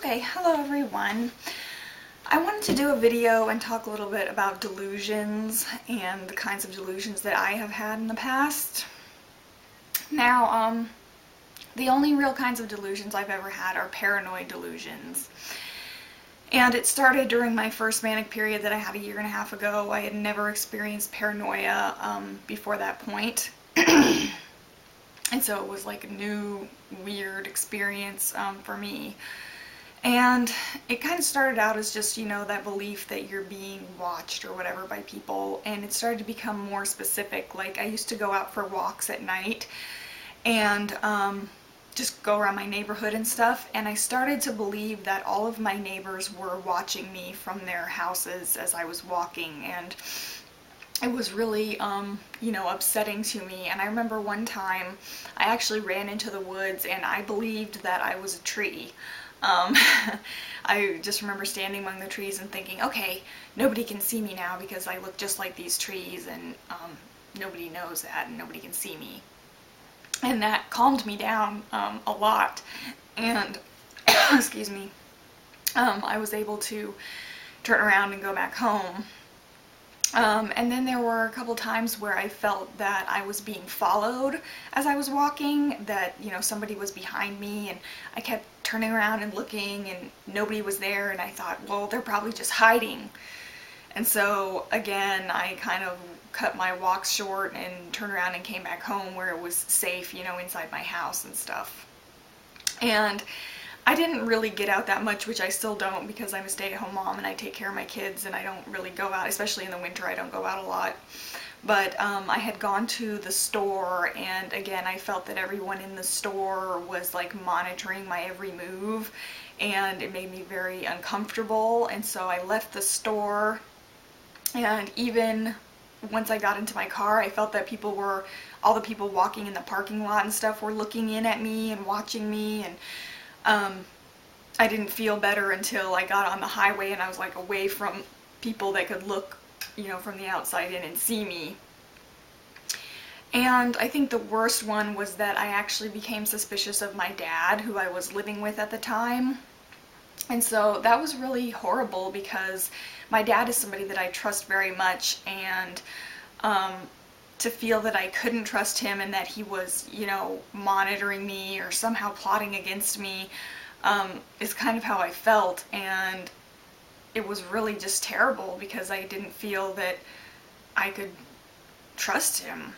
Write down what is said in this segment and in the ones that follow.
Okay, hello everyone. I wanted to do a video and talk a little bit about delusions and the kinds of delusions that I have had in the past. Now, the only real kinds of delusions I've ever had are paranoid delusions. And it started during my first manic period that I had a year and a half ago. I had never experienced paranoia before that point. And so it was like a new, weird experience for me. And it kind of started out as just, that belief that you're being watched or whatever by people. And it started to become more specific. Like, I used to go out for walks at night and just go around my neighborhood and stuff. And I started to believe that all of my neighbors were watching me from their houses as I was walking. And it was really, upsetting to me. And I remember one time I actually ran into the woods and I believed that I was a tree. I just remember standing among the trees and thinking, okay, nobody can see me now because I look just like these trees, and nobody knows that and nobody can see me. And that calmed me down a lot. And, excuse me, I was able to turn around and go back home. And then there were a couple times where I felt that I was being followed as I was walking, that, somebody was behind me, and I kept turning around and looking and nobody was there, and I thought, well, they're probably just hiding. And so again, I kind of cut my walks short and turned around and came back home where it was safe, inside my house and stuff. And I didn't really get out that much, which I still don't, because I'm a stay-at-home mom and I take care of my kids and I don't really go out, especially in the winter. I don't go out a lot. But I had gone to the store, and again, I felt that everyone in the store was like monitoring my every move, and it made me very uncomfortable. And so I left the store, and even once I got into my car, I felt that all the people walking in the parking lot and stuff were looking in at me and watching me. And I didn't feel better until I got on the highway and I was like away from people that could look, from the outside in and see me. And I think the worst one was that I actually became suspicious of my dad, who I was living with at the time. And so that was really horrible, because my dad is somebody that I trust very much, and to feel that I couldn't trust him and that he was, monitoring me or somehow plotting against me is kind of how I felt. And it was really just terrible, because I didn't feel that I could trust him.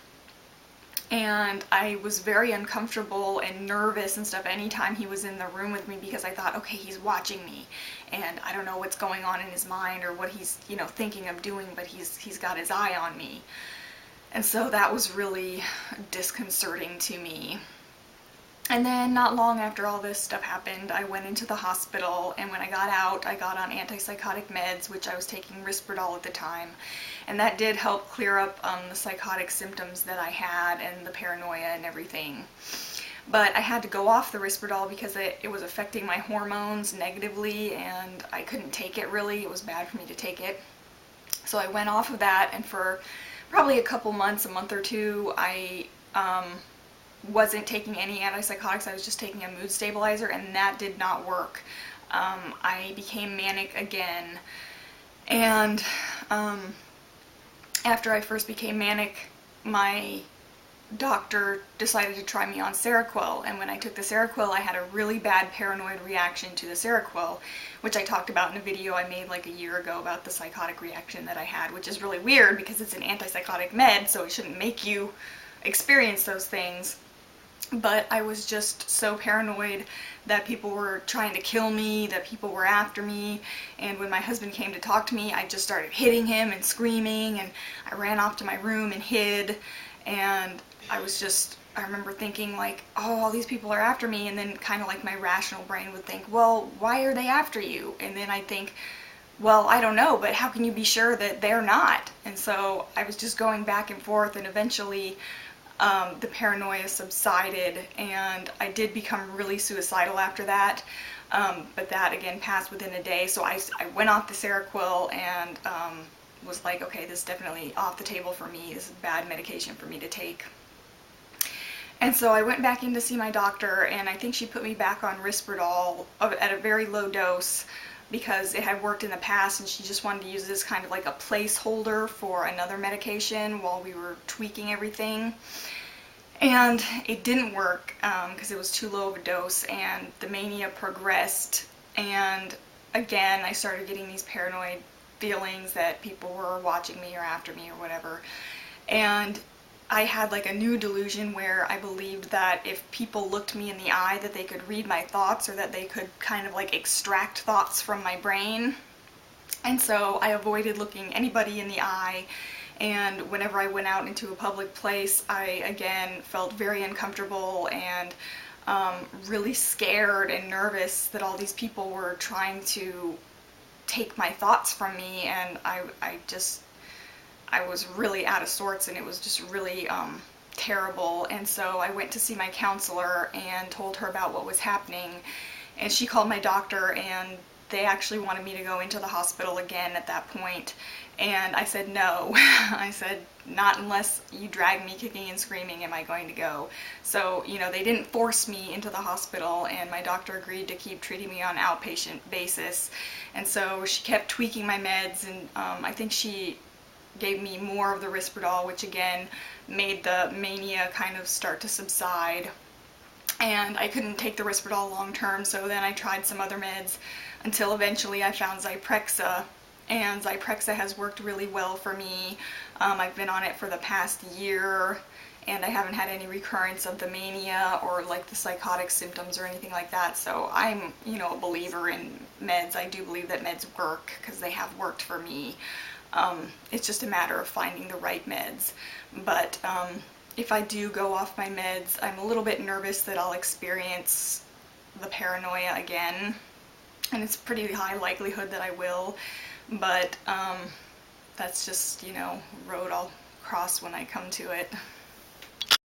And I was very uncomfortable and nervous and stuff anytime he was in the room with me, because I thought, okay, he's watching me and I don't know what's going on in his mind or what he's, thinking of doing, but he's got his eye on me. And so that was really disconcerting to me. And then not long after all this stuff happened, I went into the hospital, and when I got out, I got on antipsychotic meds, which I was taking Risperdal at the time. And that did help clear up the psychotic symptoms that I had and the paranoia and everything. But I had to go off the Risperdal because it was affecting my hormones negatively, and I couldn't take it really. It was bad for me to take it. So I went off of that, and for probably a couple months, a month or two, I wasn't taking any antipsychotics. I was just taking a mood stabilizer, and that did not work. I became manic again, and after I first became manic, my doctor decided to try me on Seroquel, and when I took the Seroquel, I had a really bad paranoid reaction to the Seroquel, which I talked about in a video I made like a year ago about the psychotic reaction that I had, which is really weird because it's an antipsychotic med, so it shouldn't make you experience those things. But I was just so paranoid that people were trying to kill me, that people were after me, and when my husband came to talk to me, I just started hitting him and screaming, and I ran off to my room and hid, and I remember thinking like, oh, all these people are after me, and then kind of like my rational brain would think, well, why are they after you? And then I'd think, well, I don't know, but how can you be sure that they're not? And so I was just going back and forth, and eventually the paranoia subsided, and I did become really suicidal after that, but that again passed within a day. So I went off the Seroquel and was like, okay, this is definitely off the table for me. This is bad medication for me to take. And so I went back in to see my doctor, and I think she put me back on Risperdal at a very low dose because it had worked in the past, and she just wanted to use this kind of like a placeholder for another medication while we were tweaking everything. And it didn't work because it was too low of a dose, and the mania progressed. And again, I started getting these paranoid feelings that people were watching me or after me or whatever. And I had like a new delusion where I believed that if people looked me in the eye that they could read my thoughts, or that they could kind of like extract thoughts from my brain. And so I avoided looking anybody in the eye, and whenever I went out into a public place, I again felt very uncomfortable and really scared and nervous that all these people were trying to take my thoughts from me, and I was really out of sorts, and it was just really terrible. And so I went to see my counselor and told her about what was happening, and she called my doctor, and they actually wanted me to go into the hospital again at that point. And I said no. I said, not unless you drag me kicking and screaming am I going to go. So, you know, they didn't force me into the hospital, and my doctor agreed to keep treating me on an outpatient basis. And so she kept tweaking my meds, and I think she gave me more of the Risperdal, which again made the mania kind of start to subside. And I couldn't take the Risperdal long term, so then I tried some other meds until eventually I found Zyprexa, and Zyprexa has worked really well for me. I've been on it for the past year, and I haven't had any recurrence of the mania or like the psychotic symptoms or anything like that. So I'm, you know, a believer in meds. I do believe that meds work because they have worked for me. It's just a matter of finding the right meds. But if I do go off my meds, I'm a little bit nervous that I'll experience the paranoia again, and it's pretty high likelihood that I will, but that's just, you know, road I'll cross when I come to it.